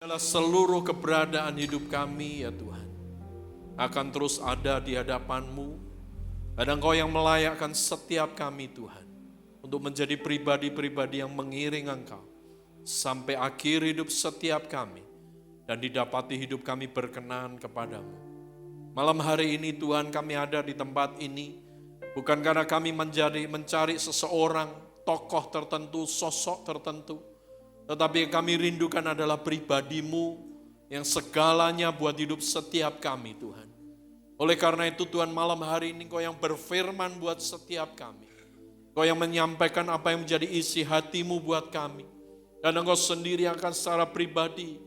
adalah seluruh keberadaan hidup kami ya Tuhan akan terus ada di hadapan-Mu dan Engkau yang melayakkan setiap kami Tuhan untuk menjadi pribadi-pribadi yang mengiring Engkau sampai akhir hidup setiap kami dan didapati hidup kami berkenan kepadamu. Malam hari ini Tuhan kami ada di tempat ini bukan karena kami mencari seseorang, tokoh tertentu, sosok tertentu, tetapi yang kami rindukan adalah pribadi-Mu yang segalanya buat hidup setiap kami Tuhan. Oleh karena itu Tuhan malam hari ini Engkau yang berfirman buat setiap kami. Engkau yang menyampaikan apa yang menjadi isi hati-Mu buat kami. Dan Engkau sendiri akan secara pribadi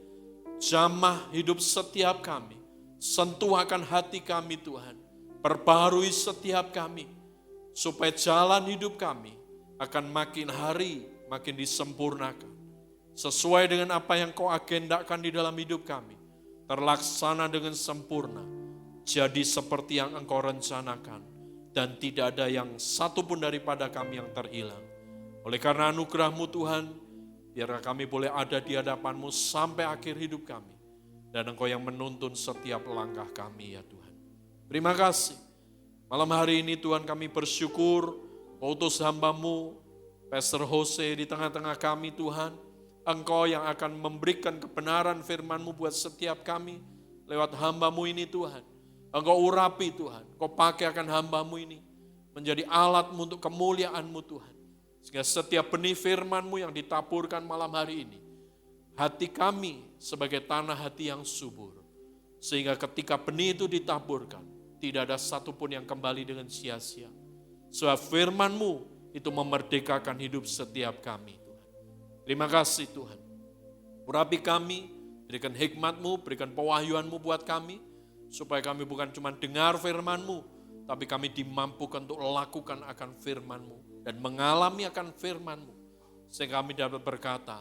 jamah hidup setiap kami. Sentuh akan hati kami Tuhan. Perbaharui setiap kami. Supaya jalan hidup kami akan makin hari makin disempurnakan. Sesuai dengan apa yang Kau agendakan di dalam hidup kami. Terlaksana dengan sempurna. Jadi seperti yang Engkau rencanakan. Dan tidak ada yang satupun daripada kami yang terhilang. Oleh karena anugerah-Mu Tuhan, biarlah kami boleh ada di hadapan-Mu sampai akhir hidup kami. Dan Engkau yang menuntun setiap langkah kami ya Tuhan. Terima kasih. Malam hari ini Tuhan kami bersyukur, utus hamba-Mu, Pastor Jose di tengah-tengah kami Tuhan. Engkau yang akan memberikan kebenaran firman-Mu buat setiap kami lewat hamba-Mu ini Tuhan. Engkau urapi Tuhan, Engkau pakai akan hamba-Mu ini menjadi alat-Mu untuk kemuliaan-Mu Tuhan. Sehingga setiap benih firman-Mu yang ditaburkan malam hari ini, hati kami sebagai tanah hati yang subur. Sehingga ketika benih itu ditaburkan, tidak ada satupun yang kembali dengan sia-sia. Sebab firman-Mu itu memerdekakan hidup setiap kami. Terima kasih Tuhan. Urapi kami, berikan hikmat-Mu, berikan pewahyuan-Mu buat kami, supaya kami bukan cuma dengar firman-Mu, tapi kami dimampukan untuk lakukan akan firman-Mu, dan mengalami akan firman-Mu, sehingga kami dapat berkata,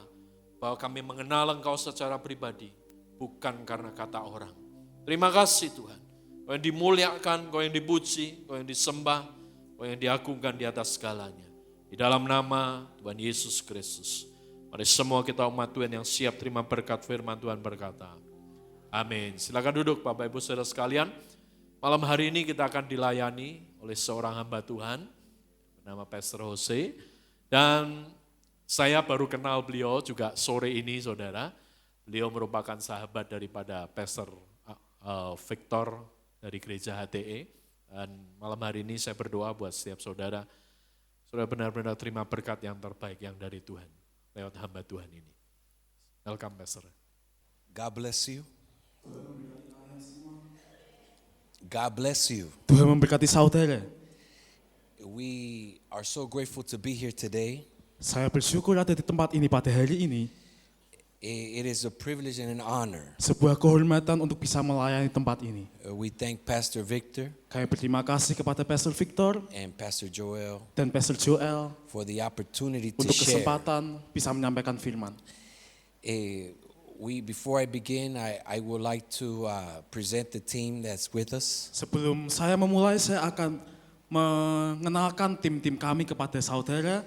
bahwa kami mengenal Engkau secara pribadi, bukan karena kata orang. Terima kasih Tuhan, Kau yang dimuliakan, Kau yang dipuji, Kau yang disembah, Kau yang diagungkan di atas segalanya. Di dalam nama Tuhan Yesus Kristus. Mari semua kita umat Tuhan yang siap terima berkat firman Tuhan berkata, amin. Silakan duduk Bapak Ibu Saudara sekalian. Malam hari ini kita akan dilayani oleh seorang hamba Tuhan bernama Pastor Jose. Dan saya baru kenal beliau juga sore ini saudara. Beliau merupakan sahabat daripada Pastor Victor dari gereja HTE. Dan malam hari ini saya berdoa buat setiap saudara. Saudara benar-benar terima berkat yang terbaik yang dari Tuhan. Lewat hamba Tuhan ini. Welcome Pastor. God bless you. God bless you. Tuhan memberkati saudara. We are so grateful to be here today. Saya bersyukur ada di tempat ini pada hari ini. It is a privilege and an honor. Sebuah kehormatan untuk bisa melayani tempat ini. We thank Pastor Victor Kami berterima kasih kepada Pastor Victor and Pastor Joel dan Pastor Joel for the opportunity to untuk share. kesempatan bisa menyampaikan firman. Before I begin, I would like to present the team that's with us. Sebelum saya memulai, saya akan mengenalkan tim-tim kami kepada saudara.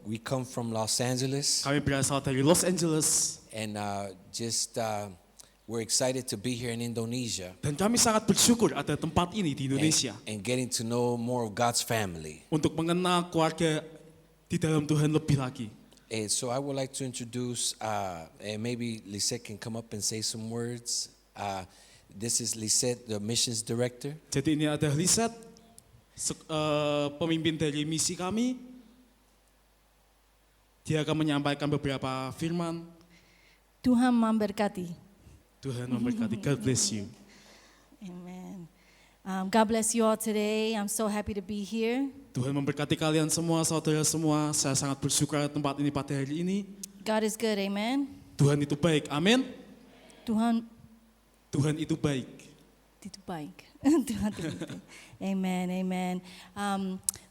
We come from Los Angeles, Kami berasal dari Los Angeles and we're excited to be here in Indonesia dan kami sangat bersyukur ada tempat ini di Indonesia and getting to know more of God's family. untuk mengenal keluarga di dalam Tuhan lebih lagi. So I would like to introduce, and maybe Lisette can come up and say some words. This is Lisette, the missions director. Jadi ini ada Lisette, pemimpin dari misi kami. Dia akan menyampaikan beberapa firman. Tuhan memberkati. Tuhan memberkati. God bless you. Amen. God bless you all today. I'm so happy to be here. Tuhan memberkati kalian semua, saudara semua. Saya sangat bersyukur di tempat ini pada hari ini. God is good. Amen. Tuhan itu baik. Amin. Tuhan itu baik. itu baik. Tuhan itu baik. Amen. Amen.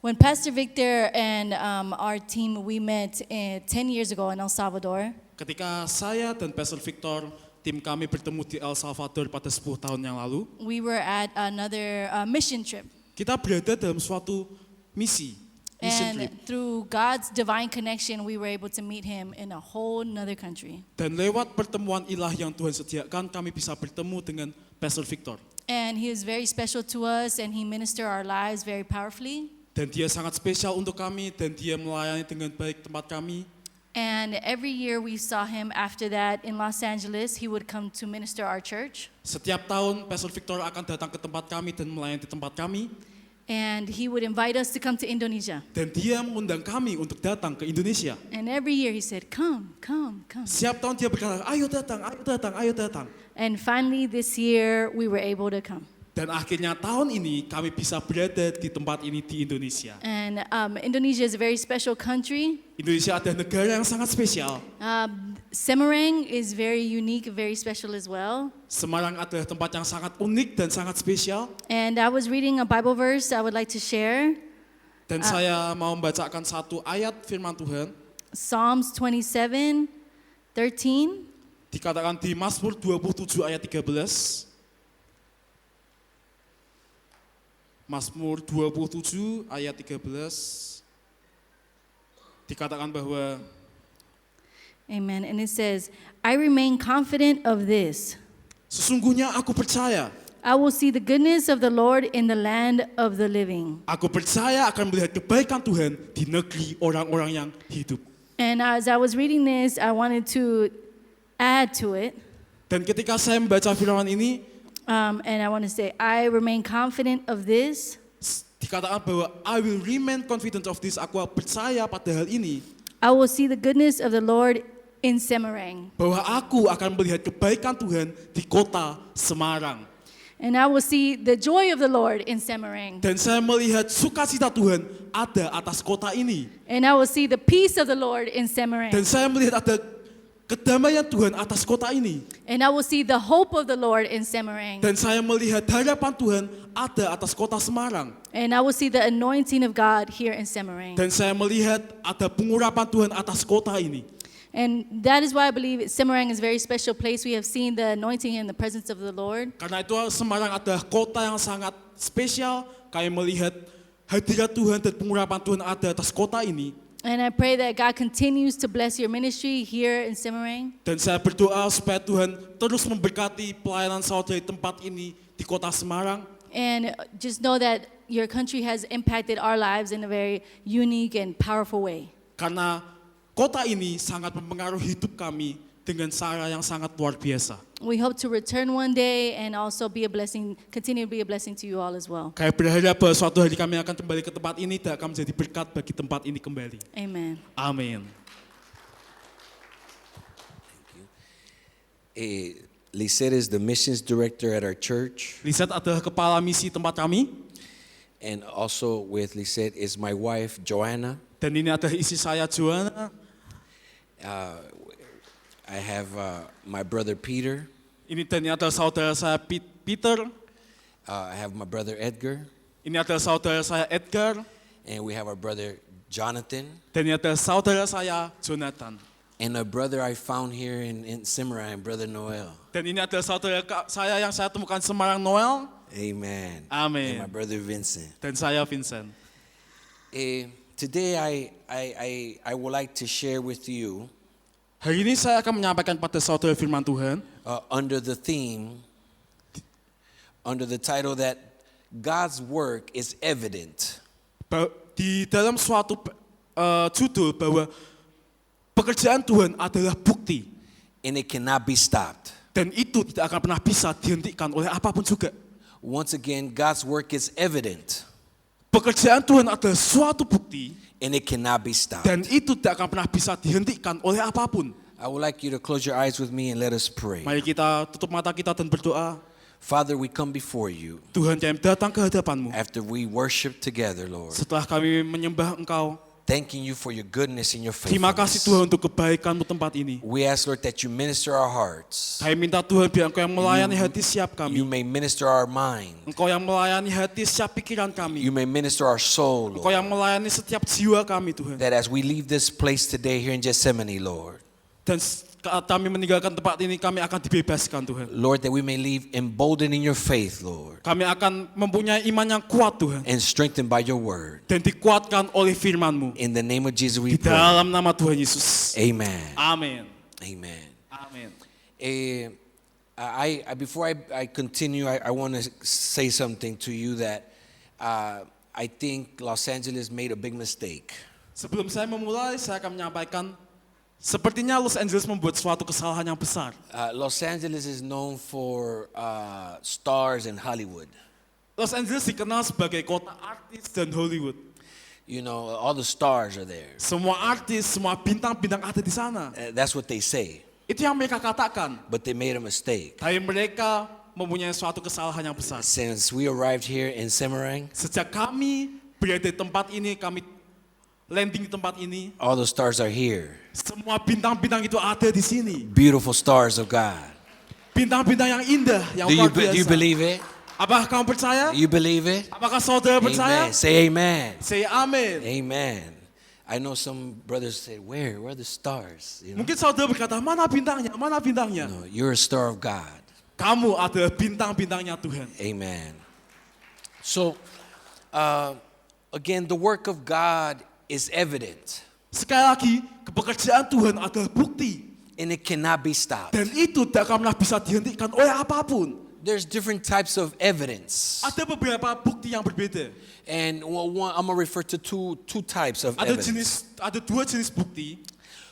When Pastor Victor and our team, we met 10 years ago in El Salvador. Ketika saya dan Pastor Victor, tim kami bertemu di El Salvador pada 10 tahun yang lalu. We were at another mission trip. Kita berada dalam suatu misi. mission And trip. through God's divine connection, we were able to meet him in a whole nother country. Dan lewat pertemuan ilahi yang Tuhan sediakan, kami bisa bertemu dengan Pastor Victor. And he is very special to us, and he ministered our lives very powerfully. Dan dia sangat spesial untuk kami, dan dia melayani dengan baik tempat kami. And every year we saw him after that in Los Angeles. He would come to minister our church. Setiap tahun Pastor Victor akan datang ke tempat kami dan melayani di tempat kami. And he would invite us to come to Indonesia. Dan dia mengundang kami untuk datang ke Indonesia. And every year he said, come, come, come. Setiap tahun dia berkata, ayo datang, ayo datang, ayo datang. And finally this year we were able to come. Dan akhirnya tahun ini kami bisa berada di tempat ini di Indonesia. And Indonesia is a very special country. Indonesia adalah negara yang sangat spesial. Semarang is very unique, very special as well. Semarang adalah tempat yang sangat unik dan sangat spesial. And I was reading a Bible verse I would like to share. Dan saya mau membacakan satu ayat firman Tuhan. Psalms 27:13. Dikatakan di Mazmur 27 ayat 13. Mazmur 27 ayat 13. Dikatakan bahwa Amen. And it says, I remain confident of this. sesungguhnya aku percaya. I will see the goodness of the Lord in the land of the living. Aku percaya akan melihat kebaikan Tuhan di negeri orang-orang yang hidup. And as I was reading this, I wanted to add to it. Dan ketika saya membaca firman ini, And I want to say, I remain confident of this. dikatakan bahwa I will remain confident of this. Aku percaya pada hal ini. I will see the goodness of the Lord in Semarang. Bahwa aku akan melihat kebaikan Tuhan di kota Semarang. And I will see the joy of the Lord in Semarang. Dan saya melihat sukacita Tuhan ada atas kota ini. And I will see the peace of the Lord in Semarang. Dan saya melihat ada kedamaian Tuhan atas kota ini. And I will see the hope of the Lord in Semarang. Dan saya melihat harapan Tuhan ada atas kota Semarang. And I will see the anointing of God here in Semarang. Dan saya melihat ada pengurapan Tuhan atas kota ini. And that is why I believe Semarang is a very special place. We have seen the anointing and the presence of the Lord. Karena itu Semarang adalah kota yang sangat spesial. Kami melihat hadirat Tuhan dan pengurapan Tuhan ada atas kota ini. And I pray that God continues to bless your ministry here in Semarang. Dan saya berdoa supaya Tuhan terus memberkati pelayanan saudara di tempat ini di kota Semarang. And just know that your country has impacted our lives in a very unique and powerful way. Karena kota ini sangat mempengaruhi hidup kami dengan cara yang sangat luar biasa. We hope to return one day and also be a blessing, continue to be a blessing to you all as well. Kami berharap bahwa suatu hari kami akan kembali ke tempat ini dan akan menjadi berkat bagi tempat ini kembali. Amen. Amin. Lisette is the missions director at our church. Lisette adalah kepala misi tempat kami. And also with Lisette is my wife, Joanna. Dan ini adalah istri saya, Joanna. I have my brother, Peter. Ini adalah saudara saya, Peter. I have my brother, Edgar. Ini adalah saudara saya, Edgar. And we have our brother, Jonathan. Dan ini adalah saudara saya, Jonathan. And a brother I found here in Semarang, Brother Noel. Dan ini adalah saudara saya yang saya temukan di Semarang, Noel. Amen. Amen. And my brother, Vincent. Dan saya, Vincent. Today I would like to share with you Hari ini saya akan menyampaikan pada saudara firman Tuhan under the title that God's work is evident. di dalam suatu judul bahwa pekerjaan Tuhan adalah bukti And it cannot be stopped. dan itu tidak akan pernah bisa dihentikan oleh apapun juga. Once again, God's work is evident Pekerjaan Tuhan adalah suatu bukti and it cannot be stopped. dan itu tidak akan pernah bisa dihentikan oleh apapun. I would like you to close your eyes with me and let us pray. Mari kita tutup mata kita dan berdoa. Father, we come before you Tuhan, kami datang ke hadapan-Mu after we worship together, Lord. setelah kami menyembah Engkau. Thanking you for your goodness and your Terima kasih faithfulness. Tuhan untuk kebaikan-Mu tempat ini. We ask, Lord, that you minister our hearts. Kami minta Tuhan biar Engkau yang melayani hati setiap You kami. may minister our mind. Engkau yang melayani hati setiap pikiran kami. You may minister our soul, Engkau Lord. yang melayani setiap jiwa kami Tuhan. That as we leave this place today here in Gethsemane, Lord, Dan kami meninggalkan tempat ini, kami akan dibebaskan Tuhan. Lord, that we may leave emboldened in your faith, Lord, Kami akan mempunyai iman yang kuat Tuhan. and strengthened by your word. Dan dikuatkan oleh firman-Mu. In the name of Jesus we Di pray. dalam nama Tuhan Yesus. Amen. Amin. Amen. Amin. Before I continue, I want to say something to you that I think Los Angeles made a big mistake. Sebelum saya memulai, saya akan menyampaikan sepertinya Los Angeles membuat suatu kesalahan yang besar. Los Angeles is known for stars in Hollywood. Los Angeles dikenal sebagai kota artis dan Hollywood. You know, all the stars are there. Semua artis, semua bintang-bintang ada di sana. That's what they say. Itu yang mereka katakan. But they made a mistake. Tapi mereka mempunyai suatu kesalahan yang besar. Since we arrived here in Semarang, Sejak kami berada di tempat ini, kami landing di tempat ini, all the stars are here. semua bintang-bintang itu ada di sini. Beautiful stars of God. Bintang-bintang yang indah, yang Do luar you biasa. believe it? Apakah kamu percaya? You believe it? Apakah saudara percaya? Amen. Say amen. Say amin. Amen. I know some brothers say, where are the stars? You know? Mungkin saudara berkata, mana bintangnya? Mana bintangnya? No, you're a star of God. Kamu adalah bintang-bintangnya Tuhan. Amen. So, again, the work of God is evident, Sekali lagi, pekerjaan Tuhan adalah bukti. and it cannot be stopped. Dan itu tidak akan pernah bisa dihentikan oleh apapun. There's different types of evidence, Ada beberapa bukti yang berbeda. and I'm gonna refer to two types of evidence. Ada dua jenis bukti.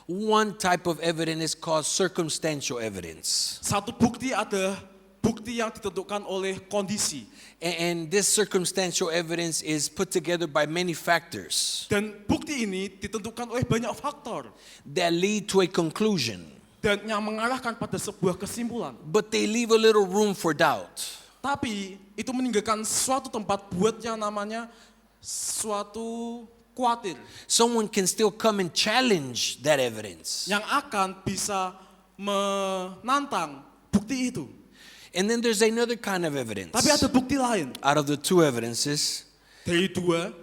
One type of evidence is called circumstantial evidence, Satu bukti adalah bukti yang ditentukan oleh kondisi. and this circumstantial evidence is put together by many factors Dan bukti ini ditentukan oleh banyak faktor. that lead to a conclusion, Dan yang mengarahkan pada sebuah kesimpulan. but they leave a little room for doubt. Tapi itu meninggalkan suatu tempat buat yang namanya suatu khawatir. Someone can still come and challenge that evidence. Yang akan bisa menantang bukti itu. And then there's another kind of evidence Tapi ada bukti lain. out of the two evidences, Dari dua,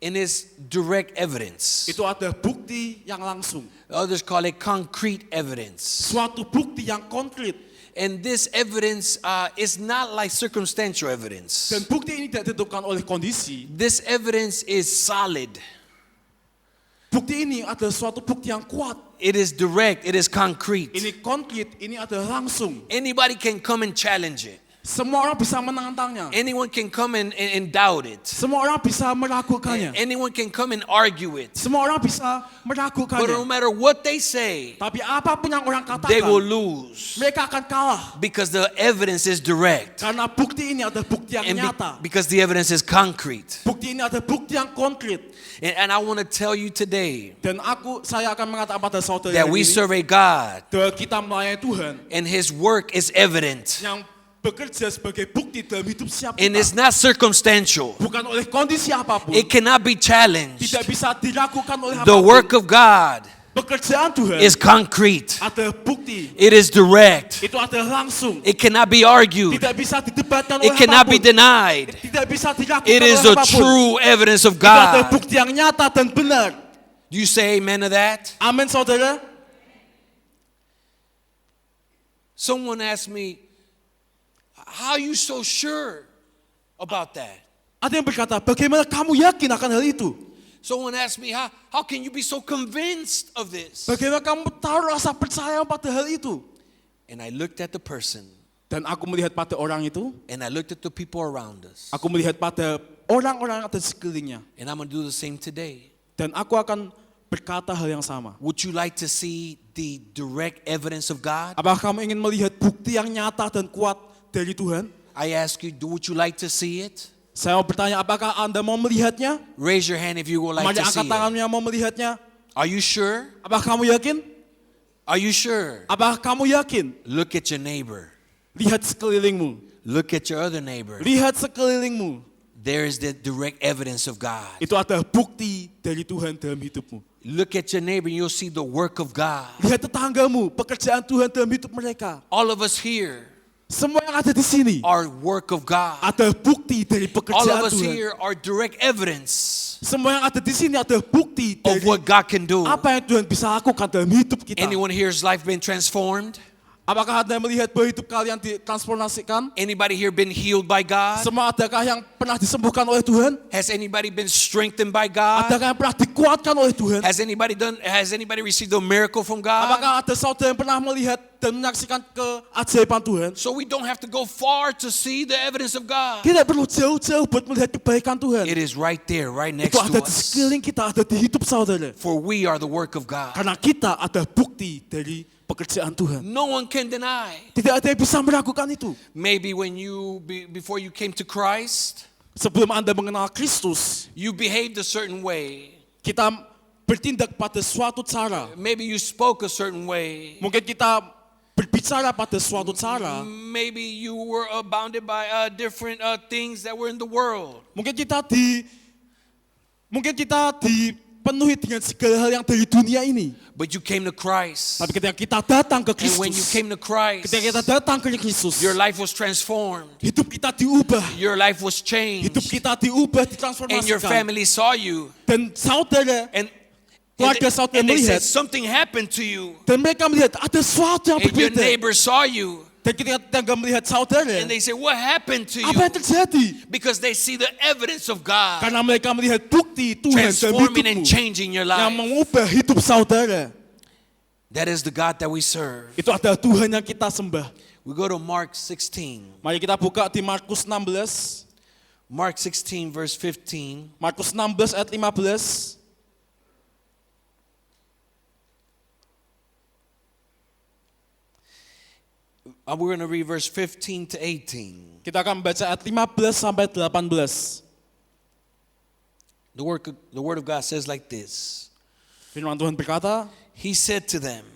and it's direct evidence. itu ada bukti yang langsung. Others call it concrete evidence. Suatu bukti yang konkret. And this evidence is not like circumstantial evidence. Dan bukti ini tidak ditentukan oleh kondisi. This evidence is solid. Bukti ini adalah suatu bukti yang kuat. It is direct. It is concrete. Ini konkret, ini adalah langsung. Anybody can come and challenge it. Semua orang bisa menantangnya. Anyone can come and doubt it. Semua orang bisa meragukannya. Anyone can come and argue it. Semua orang bisa But no meragukannya. matter what they say, Tapi apapun yang orang they will katakan, lose mereka akan kalah. because the evidence is direct. Karena bukti ini adalah bukti yang And nyata. because the evidence is concrete. Bukti ini adalah bukti yang konkret. And I want to tell you today Dan saya akan mengatakan pada saudara that we ini, serve a God bahwa kita melayani Tuhan and His work is evident. yang bekerja sebagai bukti dalam hidup siap And it's kita. not circumstantial. Bukan oleh kondisi apapun. It cannot be challenged. Tidak bisa diragukan oleh The apapun. work of God Pekerjaan Tuhan is concrete. adalah bukti. It is direct. Itu adalah langsung. It cannot be argued. Tidak bisa didebatkan oleh It cannot be apapun. denied. Tidak bisa diragukan It is oleh the apapun. true evidence of Itu adalah God. bukti yang nyata dan benar. Do you say amen to that? Amin saudara. Someone asked me, how are you so sure about that? Ada yang berkata, bagaimana kamu yakin akan hal itu? Someone asked me, how can you be so convinced of this? Bagaimana kamu tahu rasa percaya pada hal itu? And I looked at the person, Dan aku melihat pada orang itu, and I looked at the people around us. aku melihat pada orang-orang yang ada di sekelilingnya. And I'm going to do the same today. Dan aku akan berkata hal yang sama. Would you like to see the direct evidence of God? Apakah kamu ingin melihat bukti yang nyata dan kuat dari Tuhan? I ask you, would you like to see it? Saya mau bertanya, apakah Anda mau melihatnya? Raise your hand if you would like Mari to see angkat it. tanganmu yang mau melihatnya. Are you sure? Apakah kamu yakin? Are you sure? Apakah kamu yakin? Look at your neighbor. Lihat sekelilingmu. Look at your other neighbor. Lihat sekelilingmu. There is the direct evidence of God. Itu adalah bukti dari Tuhan dalam hidupmu. Look at your neighbor and you'll see the work of God. Lihat tetanggamu, pekerjaan Tuhan dalam hidup mereka. All of us here Semua yang ada di sini are work of God. ada bukti dari All pekerjaan of us Tuhan. here are direct evidence Semua yang ada di sini ada bukti of dari what God can do. apa yang Tuhan bisa lakukan dalam hidup kita. Anyone here's life been transformed? Apakah Anda melihat bahwa hidup kalian ditransformasikan? Anybody here been healed by God? Semua adakah yang pernah disembuhkan oleh Tuhan? Has anybody been strengthened by God? Adakah yang pernah dikuatkan oleh Tuhan? Has anybody received a miracle from God? Apakah ada saudara yang pernah melihat dan menyaksikan keajaiban Tuhan? So we don't have to go far to see the evidence of God. Kita perlu jauh-jauh buat melihat kebaikan Tuhan. It is right there, right next Itu to ada di us. sekeliling kita, ada di hidup saudara. For we are the work of God. Karena kita ada bukti dari pekerjaan Tuhan. No one can deny. Tidak ada yang bisa meragukan itu. Maybe when before you came to Christ, Sebelum Anda mengenal Kristus, you behaved a certain way. kita bertindak pada suatu cara. Maybe you spoke a certain way. Mungkin kita berbicara pada suatu cara. Maybe you were bounded by different things that were in the world. Mungkin kita dipenuhi dengan segala hal yang dari dunia ini. But you came to Christ. Tapi ketika kita datang ke And when you Kristus, came to Christ, ketika kita datang ke Kristus, your life was transformed. hidup kita diubah. Your life was changed. Hidup kita diubah, And your ditransformasikan. family saw you. Dan saudara And keluarga saudara they melihat, said something happened to you. dan mereka melihat ada sesuatu yang And your berbeda. neighbor saw you. Dan ketika tetangga melihat saudara, And they said, what happened to apa yang you? terjadi? Because they see the evidence of God Karena mereka melihat bukti Tuhan dalam transforming and hidupmu changing your yang life. mengubah hidup saudara. That is the God that we serve. Itu adalah Tuhan yang kita sembah. We go to Mark 16. Mari kita buka di Markus 16. Mark 16 verse 15. Markus 16 ayat 15. We're going to read verse 15 to 18. Kita akan membaca ayat 15 sampai 18. The word of God says like this. Firman Tuhan berkata, He said to them,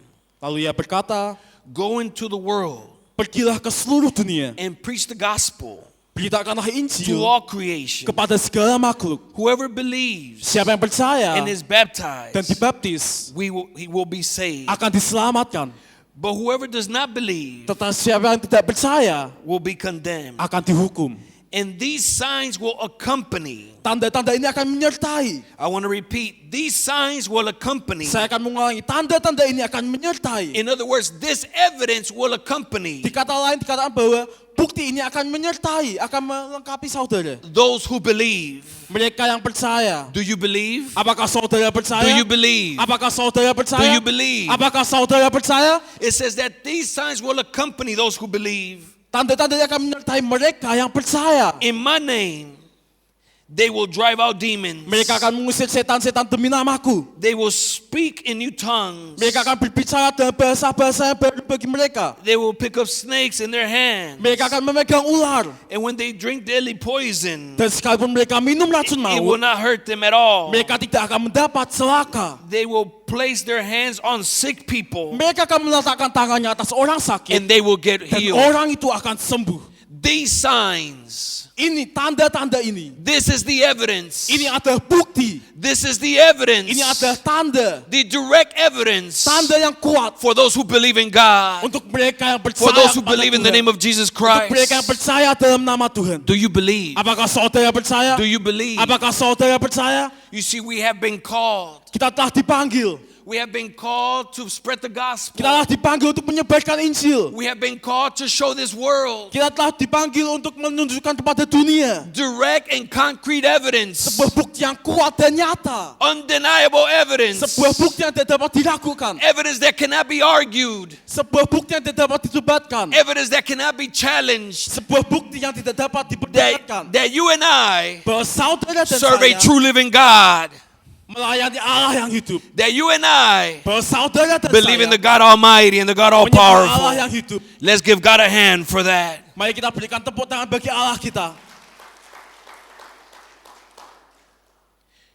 lalu ia berkata, go into the world pergilah ke seluruh dunia, and preach the gospel beritakanlah to Injil all creation. kepada segala makhluk. Whoever believes Siapa yang percaya and is baptized, dan dibaptis he will be saved. akan diselamatkan. But whoever does not believe Tetapi siapa yang tidak percaya will be condemned. akan dihukum. And these signs will accompany. Tanda-tanda ini akan menyertai. I want to repeat. These signs will accompany. Saya akan mengulangi, tanda-tanda ini akan menyertai. In other words, this evidence will accompany Di kata lain dikatakan bahwa bukti ini akan menyertai, akan melengkapi saudara. those who believe. Mereka yang percaya. Do you believe? Apakah saudara percaya? Do you believe? Apakah saudara percaya? Do you believe? Apakah saudara percaya? It says that these signs will accompany those who believe. Tanda-tanda yang akan menyertai mereka yang percaya. In my name, they will drive out demons. Mereka akan mengusir setan-setan demi namaku. They will speak in new tongues. Mereka akan berbicara dengan bahasa-bahasa yang baru bagi mereka. They will pick up snakes in their hands. Mereka akan memegang ular. And when they drink deadly poison, Dan sekalipun mereka minum racun it will maut, not hurt them at all. mereka tidak akan mendapat celaka. They will place their hands on sick people Mereka akan meletakkan tangannya atas orang sakit. and they will get Dan healed. orang itu akan sembuh. These signs, Ini tanda-tanda ini. this is the evidence. Ini adalah bukti. This is the evidence. Ini adalah tanda. The direct evidence Tanda yang kuat for those who believe in God. untuk mereka yang percaya For those who kepada believe in the Tuhan. name of Jesus Untuk mereka yang Christ. percaya dalam nama Tuhan. Do you believe? Apakah saudara percaya? Do you believe? Apakah saudara percaya? You see, we have been called. Kita telah dipanggil. We have been called to spread the gospel. Kita telah dipanggil untuk menyebarkan Injil. We have been called to show this world Kita telah dipanggil untuk menunjukkan kepada dunia direct and concrete evidence, sebuah bukti yang kuat dan nyata. undeniable evidence, Sebuah bukti yang tidak dapat diragukan. evidence that cannot be argued, Sebuah bukti yang tidak dapat didebatkan. evidence that cannot be challenged, Sebuah bukti yang tidak dapat diperdebatkan. that you and I Bahwa saudara dan serve a saya true living God, melayani Allah yang hidup. that you and I Bahwa saudara dan believe in saya the God Almighty and the God All menyembah Allah yang Powerful. hidup. Let's give God a hand for that. Mari kita berikan tepuk tangan bagi Allah kita.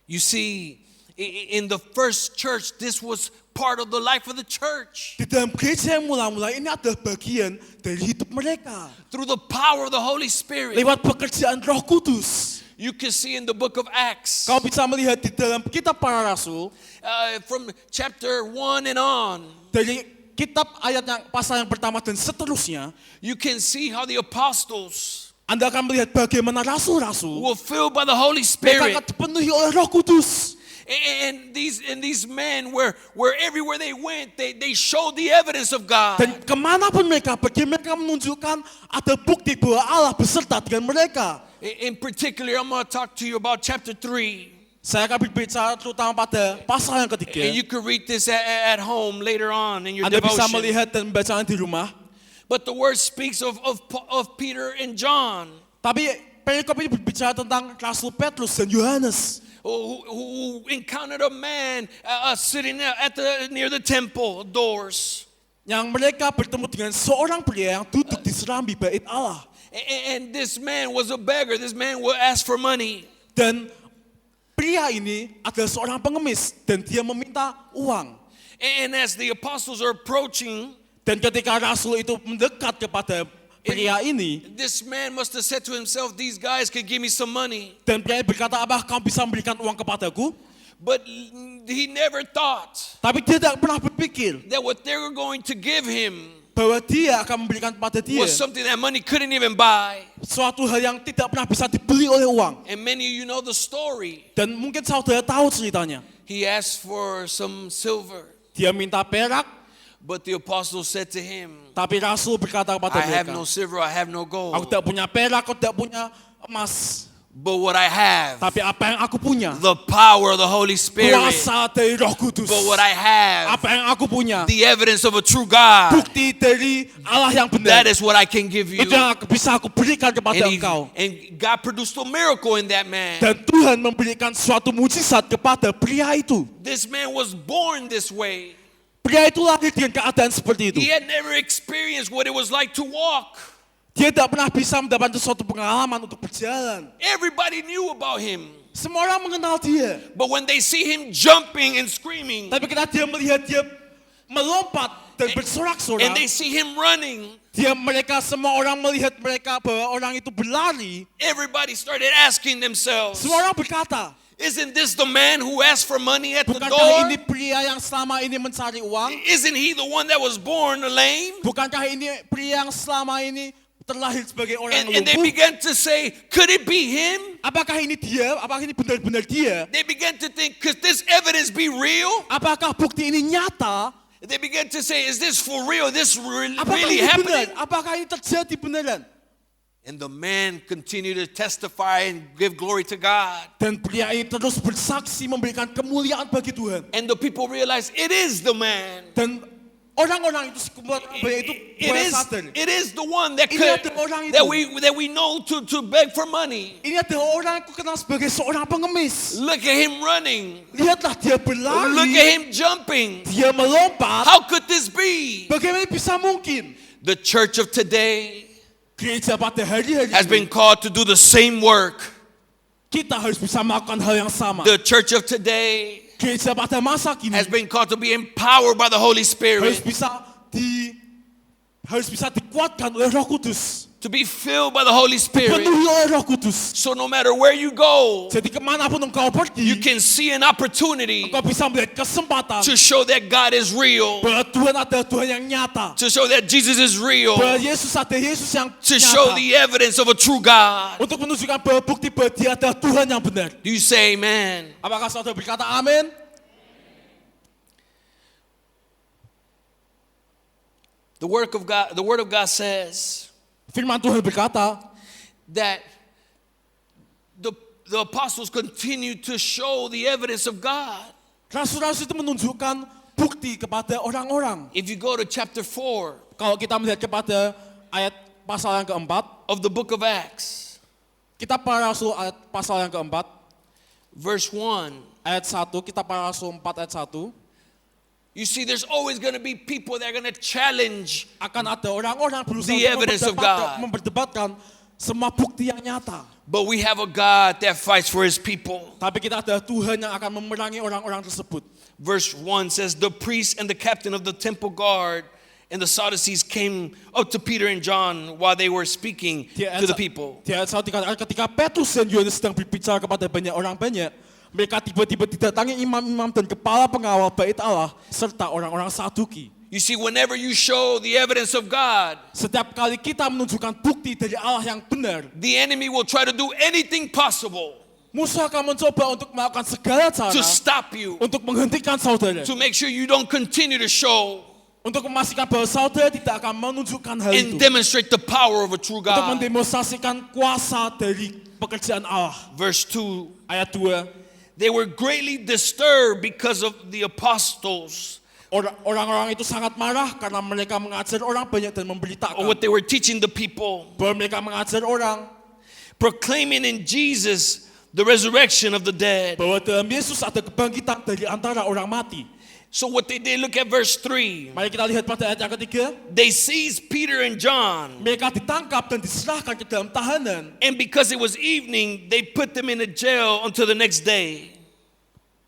You see, in the first church, this was part of the life of the church. Di dalam gereja yang mula-mula ini adalah bagian dari hidup mereka. Through the power of the Holy Spirit. Lewat pekerjaan Roh Kudus. You can see in the book of Acts, Kau bisa melihat di dalam kitab para rasul, from chapter 1 and on, dari kitab ayat yang pasal yang pertama dan seterusnya, you can see how the apostles Anda akan melihat bagaimana rasul-rasul were filled by the Holy mereka Spirit. akan dipenuhi oleh Roh Kudus. And these men, where everywhere they went, they showed the evidence of God. Dan kemanapun mereka pergi, mereka menunjukkan ada bukti bahwa Allah beserta dengan mereka. In particular, I'm going to talk to you about chapter 3. Saya akan berbicara terutama pada pasal yang ketiga. And you can read this at home later on in your Anda bisa devotion. melihat dan membacanya di rumah. But the word speaks of Peter and John, Tapi perikop ini berbicara tentang Rasul Petrus dan Yohanes who encountered a man sitting near the temple doors. yang mereka bertemu dengan seorang pria yang duduk di serambi bait Allah. And this man was a beggar. This man would ask for money. Dan pria ini adalah seorang pengemis dan dia meminta uang. And as the apostles are approaching, Dan ketika Rasul itu mendekat kepada pria ini, this man must have said to himself, these guys could give me some money. dan pria berkata, "Apa kamu bisa memberikan uang kepadaku?" But he never thought Tapi dia tidak pernah berpikir that what they were going to give him bahwa dia akan memberikan kepada dia was something that money couldn't even buy. suatu hal yang tidak pernah bisa dibeli oleh uang. And many of you know the story. Dan mungkin saudara tahu ceritanya. He asked for some silver, Dia minta perak, but the apostle said to him, tapi Rasul berkata kepada I have mereka, no silver, I have no "Aku gold. tidak punya perak, aku tidak punya emas, But what I have, tapi apa yang aku punya, the power of the Holy Spirit. kuasa dari Roh Kudus. But what I have, Apa yang aku punya, the evidence of a true God. bukti dari Allah yang benar. That is what I can give you." Itu yang bisa aku berikan kepada engkau." And God produced a miracle in that man. Dan Tuhan memberikan suatu mujizat kepada pria itu. This man was born this way. Pria itu lahir dengan keadaan seperti itu. He had never experienced what it was like to walk. Dia tidak pernah bisa mendapatkan suatu pengalaman untuk berjalan. Everybody knew about him. Semua orang mengenal dia. But when they see him jumping and screaming, Tapi ketika dia melihat dia melompat dan and bersorak-sorak, they see him running, semua orang melihat mereka bahwa orang itu berlari. everybody started asking themselves, Semua orang berkata, isn't this the man who asked for money at the bukankah ini door? pria yang selama ini mencari uang? Isn't he the one that was born lame? Bukankah ini pria yang selama ini terlahir sebagai orang And they lumpuh? began to say, could it be him? Apakah ini dia? Apakah ini benar-benar dia? They began to think, could this evidence be real? Apakah bukti ini nyata? They began to say, is this for real? This Apakah really ini benar? happening? Apakah ini terjadi beneran? And the man continued to testify and give glory to God. Dan pria ini terus bersaksi memberikan kemuliaan bagi Tuhan. And the people realized it is the man. Dan orang-orang itu sekumpulan banyak itu mulai sadar. It is the one that Ini adalah orang itu. that we know to beg for money. Ini adalah orang yang kenal sebagai seorang pengemis. Look at him running. Lihatlah dia Look berlari, at him jumping. dia melompat. How could this be? Bagaimana bisa mungkin? The church of today Gereja pada hari-hari has been ini, called to do the same work. kita harus bisa melakukan hal yang sama. The church of today Gereja pada masa kini has been called to be empowered by the Holy harus Spirit, bisa dikuatkan oleh Roh Kudus, to be filled by the Holy Spirit. penuhi oleh Roh Kudus. So no matter where you go, Jadi kemanapun engkau you pergi, can see an opportunity engkau bisa melihat kesempatan to show that God is real, bahwa Tuhan adalah Tuhan yang nyata, to show that Jesus is real, bahwa Yesus ada Yesus yang to show nyata, the evidence of a true God. untuk menunjukkan bahwa bukti bahwa Dia adalah Tuhan yang benar. Do you say amen? Apakah saudara berkata amin? The word of God says Firman Tuhan berkata, that the apostles continued to show the evidence of God. rasul-rasul itu menunjukkan bukti kepada orang-orang. If you go to chapter 4 Kalau kita melihat kepada ayat pasal yang keempat, of the book of Acts, kita para rasul ayat pasal yang keempat, verse 1, ayat 1, kita para rasul 4 ayat 1, you see there's always going to be people that are going to challenge akan ada orang-orang berusaha the untuk evidence of God. memperdebatkan semua bukti yang nyata. But we have a God that fights for his people. Tapi kita ada Tuhan yang akan memerangi orang-orang tersebut. Verse 1 says, the priest and the captain of the temple guard and the Sadducees came up to Peter and John while they were speaking to the people. Di ayat 1 dikatakan ketika Petrus dan Yohanes sedang berbicara kepada banyak orang banyak, mereka tiba-tiba didatangi imam-imam dan kepala pengawal bait Allah serta orang-orang Saduki. You see, whenever you show the evidence of God, Setiap kali kita menunjukkan bukti dari Allah yang benar, the enemy will try to do anything possible musuh akan mencoba untuk melakukan segala cara to stop you, untuk menghentikan saudara, to make sure you don't continue to show untuk memastikan bahwa saudara tidak akan menunjukkan hal and itu, demonstrate the power of a true untuk God. mendemonstrasikan kuasa dari pekerjaan Allah. Verse 2, Ayat 2, they were greatly disturbed because of the apostles, orang-orang itu sangat marah karena mereka mengajar orang banyak dan or memberitakan what they were teaching the people, bahwa mereka mengajar orang proclaiming in Jesus the resurrection of the dead. bahwa dalam Yesus ada kebangkitan dari antara orang mati. So what they did, look at verse 3. Mari kita lihat pada ayat yang ketiga. They seized Peter and John, Mereka ditangkap dan diserahkan ke dalam tahanan. and because it was evening, they put them in a jail until the next day.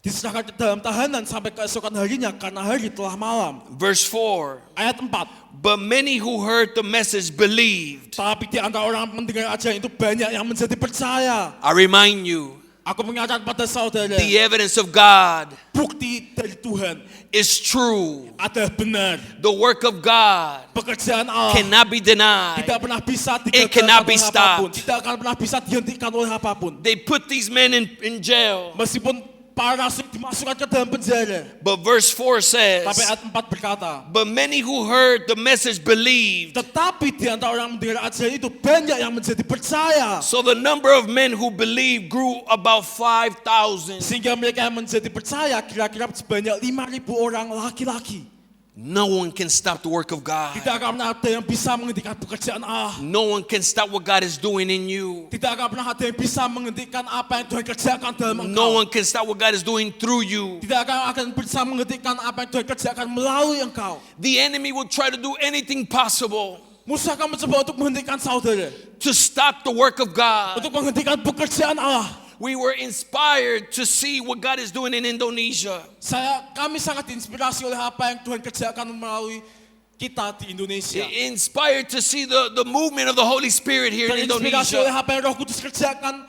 Diserahkan ke dalam tahanan sampai keesokan harinya karena hari telah malam. Verse 4. Ayat 4. But many who heard the message believed. Tapi di antara orang mendengar ajaran itu banyak yang menjadi percaya. I remind you, Aku mengingatkan pada saudara, the evidence of God bukti dari Tuhan is true. adalah benar. The work of God Pekerjaan Allah cannot be denied. tidak pernah bisa It cannot digagalkan be oleh apapun. stopped. Tidak akan pernah bisa dihentikan oleh apapun. They put these men in jail. Meskipun para rasul dimasukkan ke dalam penjara. But verse 4 says, Tapi ayat 4 berkata, but many who heard the message believed. tetapi di antara orang mendengar ajaran itu banyak yang menjadi percaya. So the number of men who believed grew about 5,000. Sehingga mereka yang menjadi percaya kira-kira sebanyak 5.000 orang laki-laki. No one can stop the work of God. Tidak akan pernah ada yang bisa menghentikan pekerjaan Allah. No one can stop what God is doing in you. Tidak akan pernah ada yang bisa menghentikan apa yang Tuhan kerjakan dalam engkau. No one can stop what God is doing through you. Tidak akan bisa menghentikan apa yang Tuhan kerjakan melalui engkau. The enemy will try to do anything possible Musuh akan mencoba untuk menghentikan saudara, to stop the work of God. untuk menghentikan pekerjaan Allah. We were inspired to see what God is doing in Indonesia. Kami sangat diinspirasi oleh apa yang Tuhan kerjakan melalui kita di Indonesia. Inspired to see the movement of the Holy Spirit here in Terinspirasi oleh Indonesia. apa yang Roh Kudus kerjakan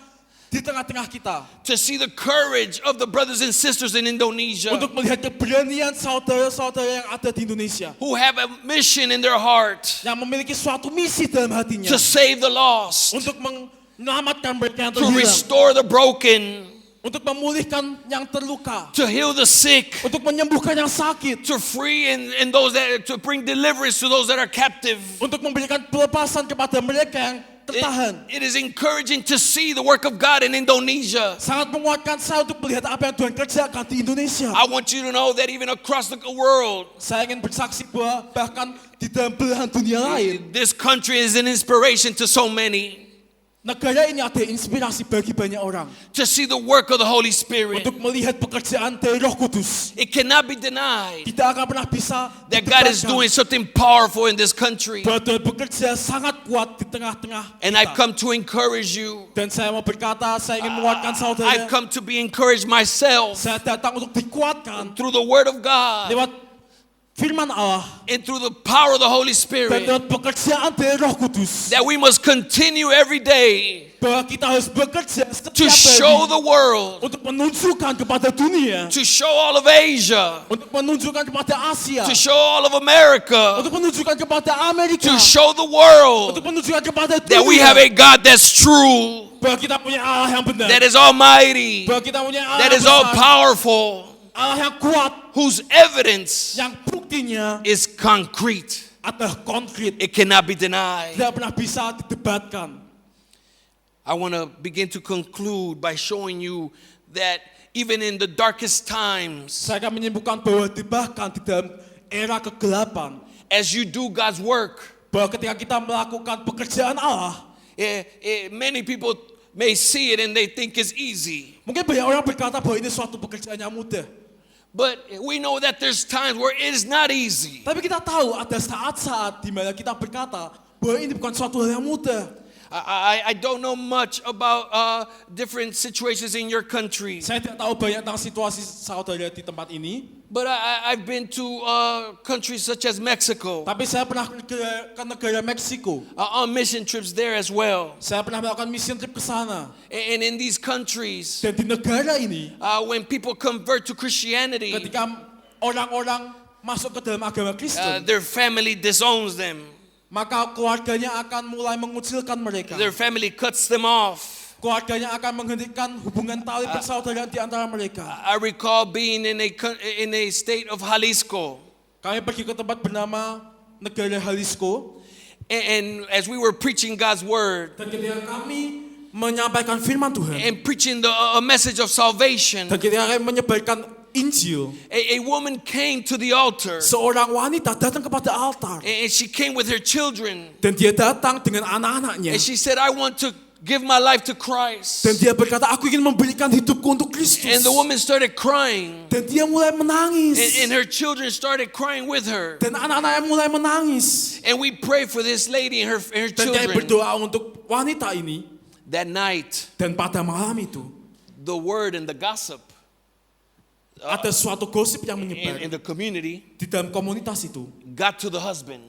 di tengah-tengah kita. To see the courage of the brothers and sisters in Indonesia Untuk melihat keberanian saudara-saudara yang ada di Indonesia, who have a mission in their heart yang memiliki suatu misi dalam hatinya to save the lost, untuk menyelamatkan mereka yang to terhilang, restore the broken, untuk memulihkan yang terluka, to heal the sick, untuk menyembuhkan yang sakit, to free and those that to bring deliverance to those that are captive. untuk memberikan pelepasan kepada mereka yang tertahan. It is encouraging to see the work of God in Indonesia. Sangat menguatkan saya untuk melihat apa yang Tuhan kerjakan di Indonesia. I want you to know that even across the world, Saya ingin bersaksi bahwa bahkan di dalam belahan dunia lain, this country is an inspiration to so many. negara ini ada inspirasi bagi banyak orang To see the work of the Holy Spirit. untuk melihat pekerjaan dari Roh Kudus. It cannot be denied Tidak akan pernah bisa that God is doing something powerful in this country. bahwa Tuhan bekerja sangat kuat di tengah-tengah And I've kita. come to encourage you. Dan saya mau berkata, saya ingin menguatkan saudara. I've come to be encouraged myself Saya datang untuk dikuatkan through the Word of God lewat firman Allah and through the power of the Holy dan Spirit lewat pekerjaan dari Roh Kudus, that we must continue every day bahwa kita harus bekerja to setiap show hari the world, untuk menunjukkan kepada dunia, to show all of Asia, untuk menunjukkan kepada Asia, to show all of America, untuk menunjukkan kepada Amerika, to show the untuk world menunjukkan kepada that we have dunia a God that's true, bahwa kita punya Allah yang benar, that is almighty, bahwa kita punya Allah that yang is all besar, powerful, Allah yang kuat, whose evidence yang buktinya is concrete. adalah konkret, It cannot be denied. tidak pernah bisa didebatkan. I want to begin to conclude by showing you that even in the darkest times, Saya akan menyebutkan bahwa bahkan di dalam era kegelapan, as you do God's work, bahwa ketika kita melakukan pekerjaan Allah, many people may see it and they think it's easy. mungkin banyak orang berkata bahwa ini suatu pekerjaan yang mudah. But we know that there's times where it is not easy. Tapi kita tahu ada saat-saat di mana kita berkata bahwa ini bukan suatu hal yang mudah. I don't know much about different situations in your country, Saya tidak tahu banyak tentang situasi saudara di tempat ini, but I've been to countries such as Mexico tapi saya pernah ke negara Meksiko. on mission trips there as well. Saya pernah melakukan mission trip ke sana. And in these countries, Dan di negara ini, when people convert to Christianity, ketika orang-orang masuk ke dalam agama Kristen, their family disowns them. maka keluarganya akan mulai mengucilkan mereka. Their family cuts them off. Keluarganya akan menghentikan hubungan tali persaudaraan di antara mereka. I recall being in a state of Jalisco. Kami pergi ke tempat bernama negara Jalisco, And as we were preaching God's word dan ketika kami menyampaikan firman Tuhan, and preaching a message of salvation, dan ketika kami menyebarkan Injil, a woman came to the altar. seorang wanita datang kepada altar, And she came with her children. dan dia datang dengan anak-anaknya, And she said, I want to give my life to Christ. dan dia berkata, aku ingin memberikan hidupku untuk Kristus. And the woman started crying. Dan dia mulai menangis, And her children started crying with her. dan anak-anaknya mulai menangis. And we prayed for this lady and her Dan kami children. berdoa untuk wanita ini. That night, Dan pada malam itu the word and the gossip ada suatu gosip yang menyebar in the community di dalam komunitas itu, got to the husband.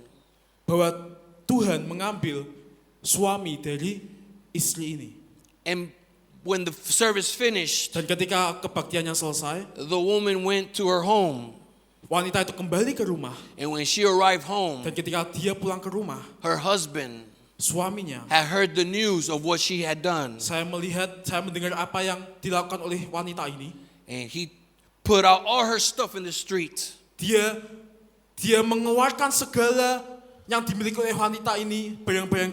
bahwa Tuhan mengambil suami dari istri ini. And when the service finished, Dan ketika kebaktiannya selesai, the woman went to her home. wanita itu kembali ke rumah. And when she arrived home, Dan ketika dia pulang ke rumah, her husband suaminya, had heard the news of what she had done. saya mendengar apa yang dilakukan oleh wanita ini. And he put out all her stuff in the street. Dia mengeluarkan segala yang dimiliki oleh wanita ini, barang-barang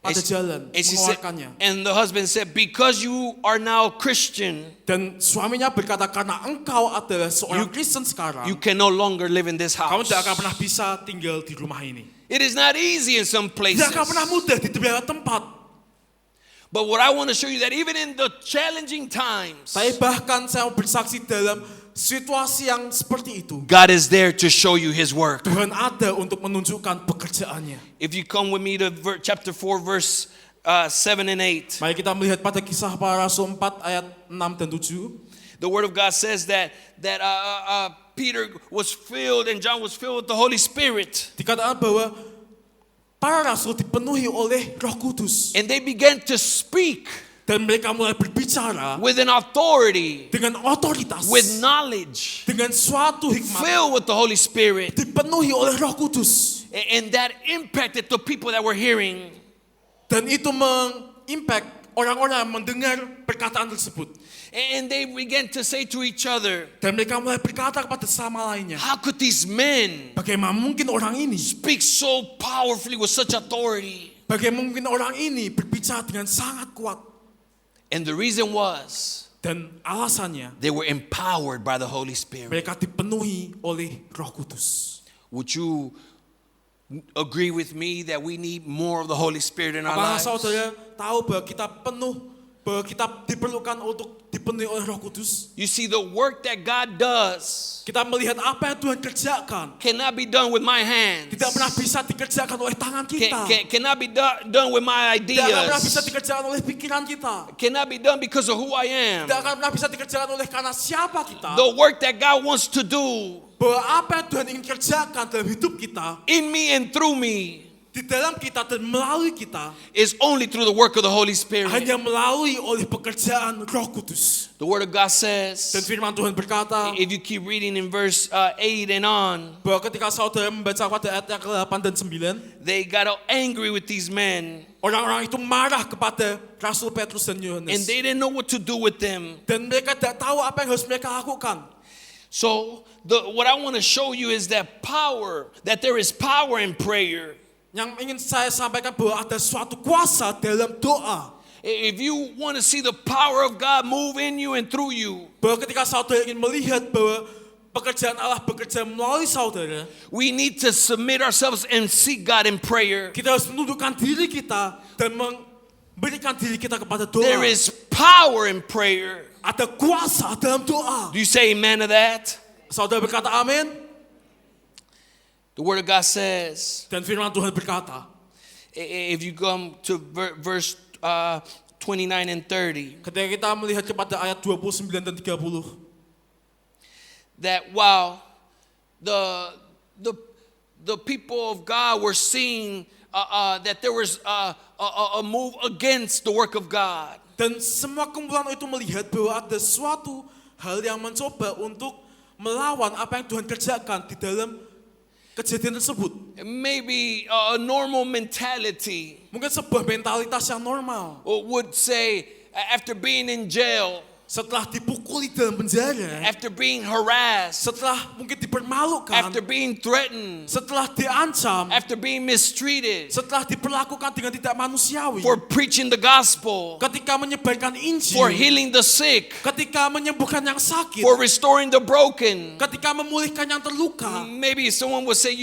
pada jalan, she said, mengeluarkannya. and the husband said, because you are now Christian, Dan suaminya berkata, karena engkau adalah seorang Kristen sekarang, you can no longer live in this kamu house. tidak akan pernah bisa tinggal di rumah ini. It is not easy in some places. Tidak akan pernah mudah di beberapa tempat. But what I want to show you that even in the challenging times, Saya mau bersaksi dalam situasi yang seperti itu, God is there to show you his work. Tuhan ada untuk menunjukkan pekerjaannya. If you come with me to chapter 4 verse 7 and 8. Mari kita melihat pada Kisah Para Rasul 4 ayat 6 dan 7. The word of God says that Peter was filled and John was filled with the Holy Spirit. Dikatakan bahwa para rasul dipenuhi oleh Roh Kudus, And they began to speak dan mereka mulai berbicara with an authority, dengan otoritas, with knowledge, dengan suatu hikmat, filled with the Holy Spirit. dipenuhi oleh Roh Kudus. And that impacted the people that were hearing. Dan itu mengimpact orang-orang yang mendengar perkataan tersebut. And they began to say to each other, Dan mereka mulai berkata kepada sama lainnya, how could these men bagaimana mungkin orang ini, speak so powerfully with such authority? bagaimana mungkin orang ini berbicara dengan sangat kuat. And the reason was Dan alasannya, they were empowered by the Holy Spirit. mereka dipenuhi oleh Roh Kudus. Would you agree with me that we need more of the Holy Spirit in our Apakah lives? saudara tahu bahwa kita diperlukan untuk dipenuhi oleh Roh Kudus? You see, the work that God does Kita melihat apa yang Tuhan kerjakan cannot be done with my hands. tidak pernah bisa dikerjakan oleh tangan kita. Cannot be done with my Tidak akan pernah bisa ideas. dikerjakan oleh pikiran kita. Cannot be done because of who I am. Tidak akan pernah bisa dikerjakan oleh karena siapa kita. The work that God wants to do Bahwa apa yang Tuhan ingin kerjakan dalam hidup kita, in me and through me di dalam kita dan melalui kita, is only through the work of the Holy Spirit. hanya melalui oleh pekerjaan Roh Kudus. The Word of God Dan says, firman Tuhan berkata, if you keep reading in verse 8 and on, bahwa ketika saudara membaca pada ayat yang ke-8 dan 9, they got angry with these men orang-orang itu marah kepada Rasul Petrus dan and Yohanes. they didn't know what to do with them. Dan mereka tidak tahu apa yang harus mereka lakukan. So what I want to show you is that there is power in prayer. Yang ingin saya sampaikan bahwa ada suatu kuasa dalam doa. If you want to see the power of God move in you and through you, Bahwa ketika saudara ingin melihat bahwa pekerjaan Allah bekerja melalui saudara, we need to submit ourselves and seek God in prayer. kita harus menundukkan diri kita dan memberikan diri kita kepada doa. There is power in prayer. Ada kuasa dalam doa. Do you say amen to that? Saudara berkata amin. The Word of God says, Dan firman Tuhan berkata, if you come to verse 29 and 30, ketika kita melihat kepada ayat 29 dan 30, that while the people of God were seeing that there was a move against the work of God, dan semua kumpulan itu melihat bahwa ada suatu hal yang mencoba untuk melawan apa yang Tuhan kerjakan di dalam kejadian tersebut. Maybe a normal mentality Mungkin sebuah mentalitas yang normal. would say, after being in jail, Setelah dipukuli dalam penjara, after being harassed, setelah mungkin dipermalukan, after being threatened, setelah diancam, after being mistreated, setelah diperlakukan dengan tidak manusiawi, for preaching the gospel, ketika menyebarkan for Injil, healing the sick, ketika menyembuhkan yang sakit, for restoring the broken. ketika memulihkan yang terluka. Maybe someone would say,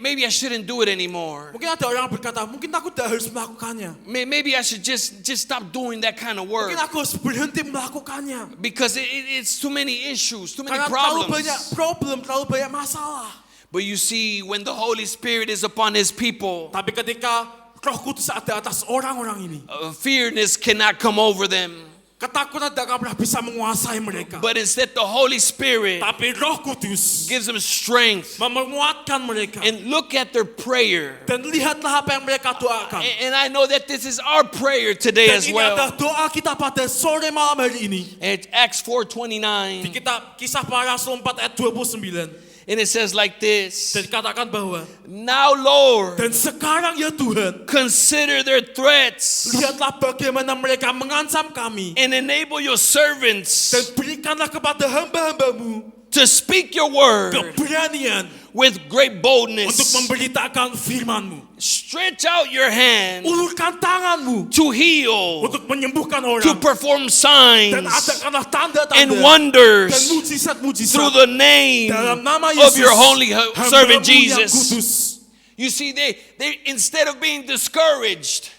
maybe I shouldn't do it anymore. Mungkin ada orang yang berkata, mungkin aku tidak harus melakukannya. Maybe I should just stop doing that kind of work. Mungkin aku harus berhenti melakukannya. Because it's too many issues, too many Karena terlalu banyak problems. problem, terlalu banyak masalah. But you see, when the Holy Spirit is upon His people, Tapi ketika Roh Kudus ada atas orang-orang ini, fearness cannot come over them. ketakutan tidak akan pernah bisa menguasai mereka. But instead, the Holy Spirit Tapi Roh Kudus gives them strength. menguatkan mereka. And look at their prayer. Dan lihatlah apa yang mereka doakan. And I know that this is our prayer today Dan as ini adalah well. doa kita pada sore malam hari ini. It's Acts Di 4:29. kitab Kisah Para Rasul 4 ayat 29. And it says like this. Dan dikatakan bahwa, Now, Lord, dan sekarang ya Tuhan, consider their threats lihatlah bagaimana mereka mengancam kami. and enable your servants Dan berikanlah kepada hamba-hambamu to speak your word keberanian with great untuk boldness. memberitakan firman-Mu. Stretch out your hand Ulurkan tangan-Mu to heal, untuk menyembuhkan to orang. perform Dan signs adakanlah tanda-tanda and dan wonders mujizat-mujizat through the name dalam nama of Yesus, your holy servant hamba-Mu yang Jesus. kudus. You see, they instead of being discouraged,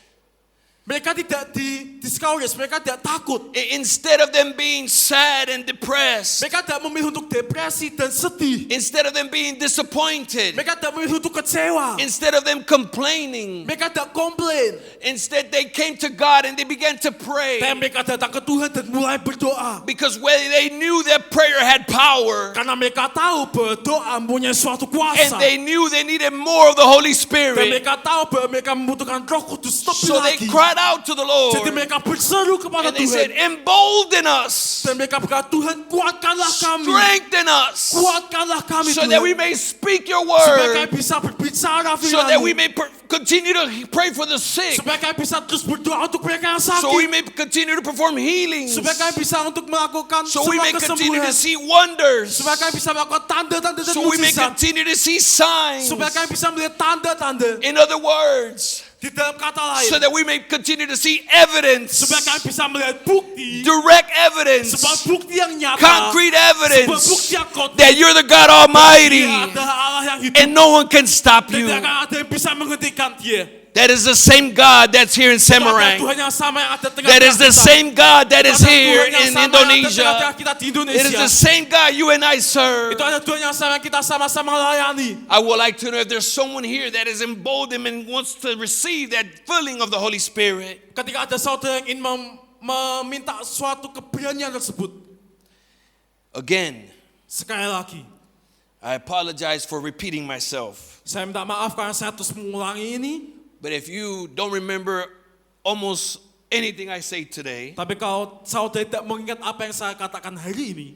Mereka tidak discourage, mereka tidak takut. instead of them being sad and depressed, Mereka tidak memilih untuk depresi dan sedih. instead of them being disappointed, Mereka tidak memilih untuk kecewa. instead of them complaining, Mereka tidak komplain. instead they came to God and they began to pray Tapi mereka datang ke Tuhan dan mulai berdoa. because they knew that prayer had power Karena mereka tahu bahwa doa mempunyai suatu and kuasa. they knew they needed more of the Holy Dan Spirit. mereka tahu bahwa mereka membutuhkan Roh Kudus lebih So they lagi. cried out to the Jadi Lord mereka berseru kepada and they said, Tuhan. embolden us, Dan mereka berkata, Tuhan kuatkanlah kami. strengthen us, Kuatkanlah kami so that we Tuhan. may speak your Supaya kami word, bisa berbicara so that we firman-Mu. may continue to pray for the sick, Supaya kami bisa terus berdoa untuk mereka yang so we sakit. may continue to perform healings, Supaya kami bisa untuk melakukan so we semua may continue kesembuhan. to see wonders, Supaya kami bisa melakukan tanda-tanda dan so we may mujizat. continue to see signs. Supaya kami bisa melihat tanda-tanda. In other words, Di dalam kata lain. so that we may continue to see evidence, Supaya kami bisa melihat bukti. direct evidence, Sebuah bukti yang nyata. concrete Sebuah evidence bukti yang kokoh. that you're the God Almighty Dia adalah Allah yang hidup. and no one can stop Dan you. tidak akan ada yang bisa menghentikan dia. That is the same God that's here in Ada Semarang. Tuhan yang sama yang ada tengah-tengah That is the kita. same God that is Ada here Tuhan yang in sama yang ada Indonesia. tengah-tengah kita di It Indonesia. is the same God you and I serve. Itu ada Tuhan yang sama yang kita sama-sama layani. I would like to know if there's someone here that is emboldened and wants to receive that filling of the Holy Spirit. Ketika ada saudara yang ingin meminta suatu keberanian tersebut. Again, Sekali lagi, I apologize for repeating myself. saya minta maaf karena saya terus mengulangi ini. But if you don't remember almost anything I say today, Tapi kalau saudara tidak mengingat apa yang saya katakan hari ini,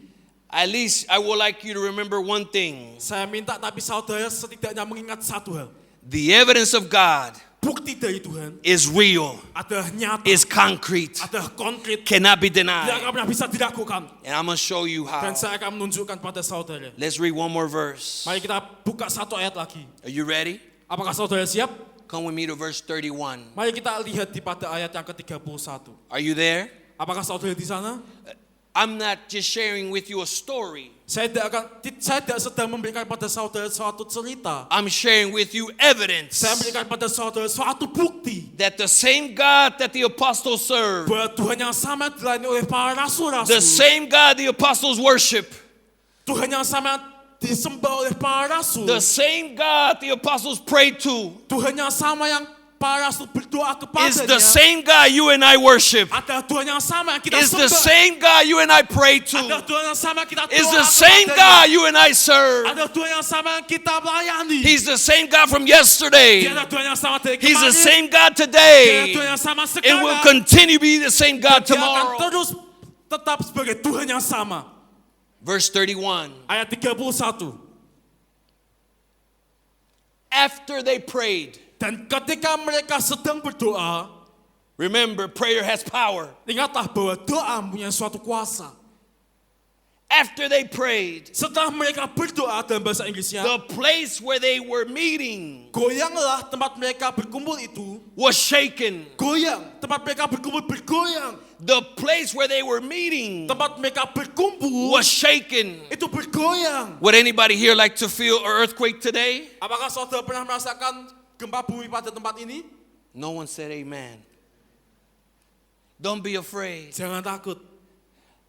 at least I would like you to remember one thing. saya minta tapi saudara setidaknya mengingat satu hal. The evidence of God Bukti dari Tuhan is real, adalah nyata, is concrete, adalah konkret, cannot be tidak denied. akan pernah bisa dilakukan. And I'm going to show you how. Dan saya akan menunjukkan pada saudara. Let's read one more verse. Mari kita buka satu ayat lagi. Are you ready? Apakah saudara siap? Come with me to verse 31. Mari kita lihat di pada ayat yang ke-31. Are you there? Apakah saudara di sana? I'm not just sharing with you a story. Saya tidak sedang memberikan pada saudara suatu cerita. I'm sharing with you evidence Saya memberikan pada saudara suatu bukti that the same God that the apostles served, bahwa Tuhan yang sama dilayani oleh para the rasul-rasul, same God the apostles worship, Tuhan yang sama disembah oleh para rasul, the same God the apostles prayed to, Tuhan yang sama yang para rasul berdoa is the kepadanya, same God you and I worship, adalah Tuhan yang sama yang kita is the sembah, same God you and I pray adalah to, Tuhan yang sama yang kita is doa the same God kepadanya, you and I serve. adalah Tuhan yang sama yang kita melayani. He's the same God from yesterday. Dia adalah Tuhan yang sama dari He's the kemarin. same God Dia adalah today. Tuhan yang sama And will sekarang. continue to be the same God Dia akan tomorrow. terus tetap sebagai Tuhan yang sama. Verse 31. Ayat 31. After they prayed, Dan ketika mereka sedang berdoa, remember, prayer has power. ingatlah bahwa doa punya suatu kuasa. After they prayed, Setelah mereka berdoa dalam bahasa Inggrisnya, the place where they were meeting goyanglah tempat mereka berkumpul itu. was shaken. Goyang, tempat mereka berkumpul bergoyang. The place where they were meeting Tempat mereka berkumpul was shaken. itu bergoyang. Would anybody here like to feel an earthquake today? Apakah saudara pernah merasakan gempa bumi pada tempat ini? No one said amen. Don't be afraid. Jangan takut.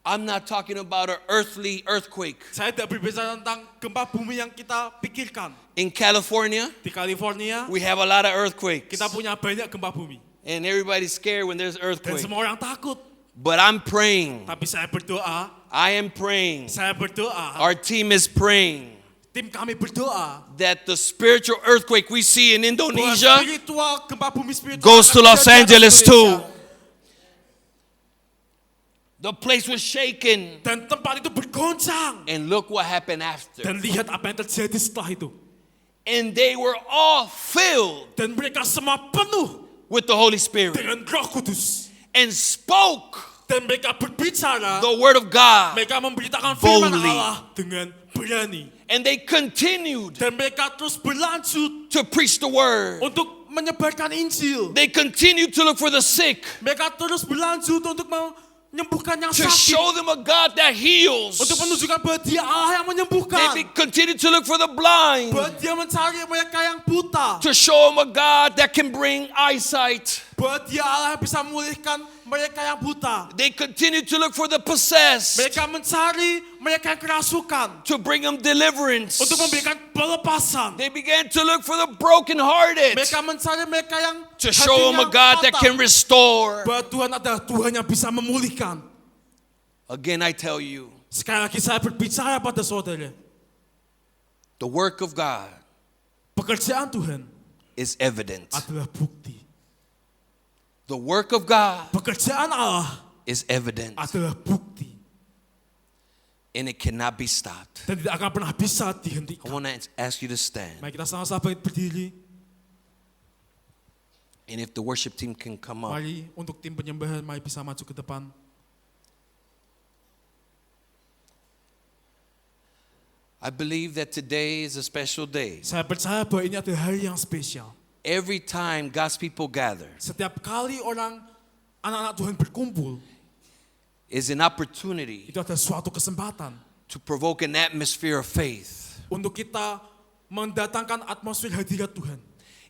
I'm not talking about an earthly earthquake. Saya tidak berbicara tentang gempa bumi yang kita pikirkan. In California, Di California, we have a lot of earthquakes. kita punya banyak gempa bumi. And everybody's scared when there's Dan earthquake. semua orang takut. But I'm praying. Tapi saya berdoa, I am praying. saya berdoa, Our team is praying tim kami berdoa that the spiritual earthquake we see in bahwa Indonesia spiritual gempa bumi spiritual goes to akan Los terjadi di Angeles Indonesia. too. The place was shaken. Dan tempat itu bergoncang. And look what happened after. Dan lihat apa yang terjadi setelah itu. And they were all filled Dan mereka semua penuh with the Holy Spirit dengan Roh Kudus. and spoke Dan mereka berbicara, the word of God. mereka memberitakan firman boldly. Allah dengan berani. And they continued Dan mereka terus berlanjut to preach the word. untuk menyebarkan Injil. They continued to look for the sick, Mereka terus berlanjut untuk menyembuhkan yang to sakit. show them a God that heals. Untuk menunjukkan bahwa dia Allah yang They menyembuhkan. continued to look for the blind, Bahwa dia mencari mereka yang buta. to show them a God that can bring eyesight. Bahwa dia Allah yang bisa memulihkan mereka yang buta. They continued to look for the possessed, Mereka mencari mereka yang kerasukan. to bring them deliverance. Untuk memberikan pelepasan. They began to look for the brokenhearted, Mereka mencari mereka yang to show them a hatinya God that patah. can restore. Bahwa Tuhan adalah Tuhan yang bisa memulihkan. Again, I tell you, Sekali lagi saya berbicara pada saudara. the work of God Pekerjaan Tuhan is evident. adalah bukti. The work of God Pekerjaan Allah is evident, adalah bukti. and it cannot be stopped. Dan tidak akan pernah bisa I dihentikan. want to ask you to stand. Mari kita sama-sama berdiri. And if the worship team can come up. Mari untuk tim penyembahan, mari bisa maju ke depan. I believe that today is a special day. Saya percaya bahwa ini adalah hari yang spesial. Every time God's people gather Setiap kali anak-anak Tuhan berkumpul, is an opportunity itu adalah suatu kesempatan to provoke an atmosphere of faith. untuk kita mendatangkan atmosfer hadirat Tuhan.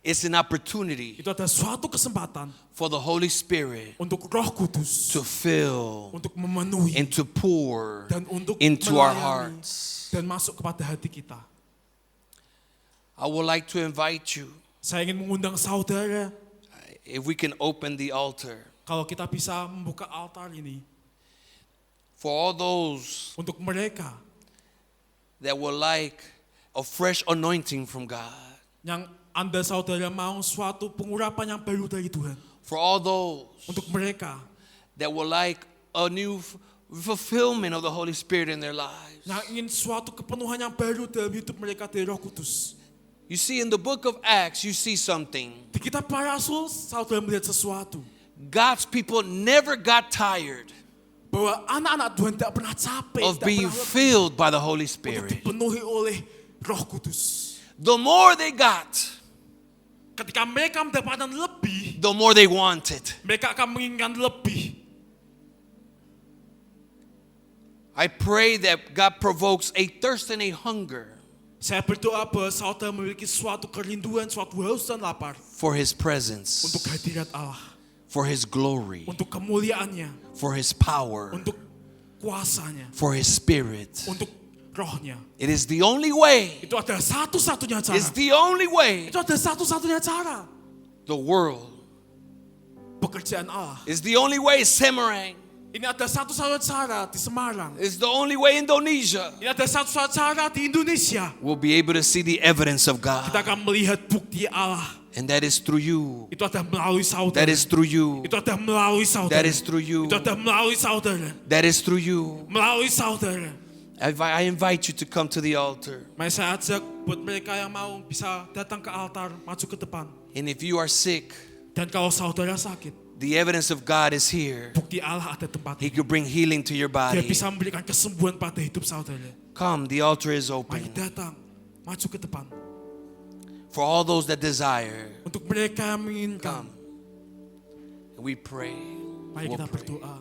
It's an opportunity Itu adalah suatu kesempatan for the Holy Spirit untuk Roh Kudus, to fill untuk memenuhi and to pour dan untuk into our melayani hearts. dan masuk kepada hati kita. I would like to invite you, Saya ingin mengundang saudara, if we can open the altar, kalau kita bisa membuka altar ini for all those untuk mereka that would like a fresh anointing from God, yang Anda saudara mau suatu pengurapan yang baru dari Tuhan. for all those Untuk mereka that would like a new fulfillment of the Holy Spirit in their lives. yang ingin suatu kepenuhan yang baru dalam hidup mereka dari Roh Kudus. You see, in the book of Acts, you see something. Di kitab para rasul, saudara melihat sesuatu. God's people never got tired Bahwa anak-anak Tuhan tidak pernah capek, of tidak being pernah filled by the Holy untuk Spirit. dipenuhi oleh Roh Kudus. The more they got, Ketika mereka mendapatkan lebih, the more they wanted. mereka akan menginginkan lebih. I pray that God provokes a thirst and a hunger Saya berdoa bahwa saudara memiliki suatu kerinduan, suatu haus dan lapar for His untuk presence, hadirat Allah, for His glory, untuk kemuliaannya, for His power, untuk kuasanya, for His Spirit. untuk rohnya. It is the only way. Itu adalah satu-satunya cara. It's the only way Itu adalah satu-satunya cara. the world. Pekerjaan Allah. It's the only way Semarang. Ini ada satu-satunya cara di Semarang. It's the only way Indonesia Ini ada satu-satunya cara di Indonesia. will be able to see the evidence of Kita God. akan melihat bukti Allah. And that is through you. Itu adalah melalui saudara. That is through you. Itu adalah melalui saudara. That is through you. Itu adalah melalui saudara. That is through you. Melalui saudara. I invite you to come to the altar. Mari saya ajak buat mereka yang mau bisa datang ke altar, maju ke depan. And if you are sick, Dan kalau saudara sakit, the evidence of God is here. bukti Allah ada tempat. He could bring healing to your Dia body. bisa memberikan kesembuhan pada hidup saudara. Come, the altar is Mari open. datang, maju ke depan. For all those that desire, Untuk mereka yang menginginkan, come. And we pray. mari We'll kita pray. berdoa.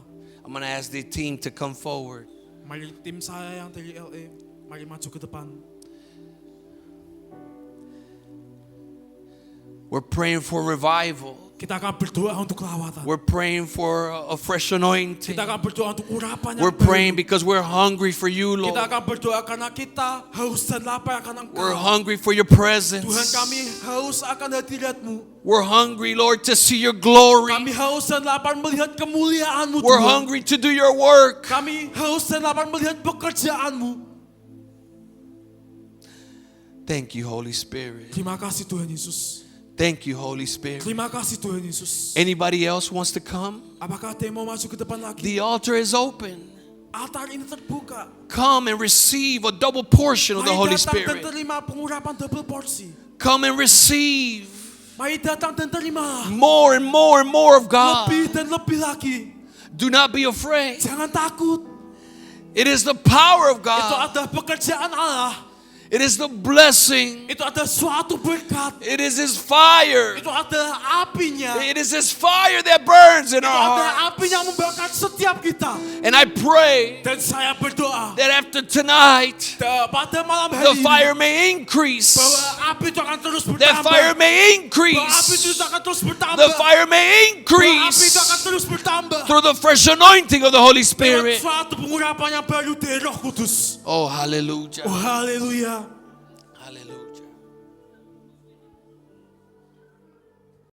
I'm going to ask the team to come forward. Mari tim saya yang dari LA, mari maju ke depan. We're praying for revival. Kita akan berdoa untuk lawatan. We're praying for a fresh anointing. Kita akan berdoa untuk urapan yang We're praying baru. because we're hungry for you, Kita Lord. akan berdoa karena kita haus dan lapar akan We're Engkau. hungry for your Tuhan, presence. kami haus akan hadirat-Mu. We're hungry, Lord, to see your glory. Kami haus dan lapar melihat kemuliaan-Mu, We're Tuhan. hungry to do your work. Kami haus dan lapar melihat pekerjaan-Mu. Thank you, Holy Spirit. Terima kasih Tuhan Yesus. Thank you, Holy Spirit. Terima kasih Tuhan Yesus. Anybody else wants to come? Apakah ada yang mau maju ke depan lagi? The altar is open. Altar ini terbuka. Come and receive a double portion of the Holy Mari datang dan Spirit. terima pengurapan double porsi. Come and receive Mari datang dan terima more and more and more of God. lebih dan lebih lagi. Do not be afraid. Jangan takut. It is the power of Itu God. ada pekerjaan Allah. It is the blessing. Itu ada suatu berkat. It is His fire. Itu ada apinya. It is His fire that burns in Itu our ada heart. api yang membakar setiap kita. And I pray Dan saya berdoa that after tonight, pada malam the hari ini fire may increase. bahwa api itu akan terus That bertambah. fire may Bahwa api itu increase. akan terus bertambah. The fire may Bahwa api itu akan increase terus bertambah. through the fresh anointing of the Holy Dengan Spirit. suatu pengurapan yang baru dari Roh Kudus. Oh, hallelujah. Oh haleluya. Hallelujah.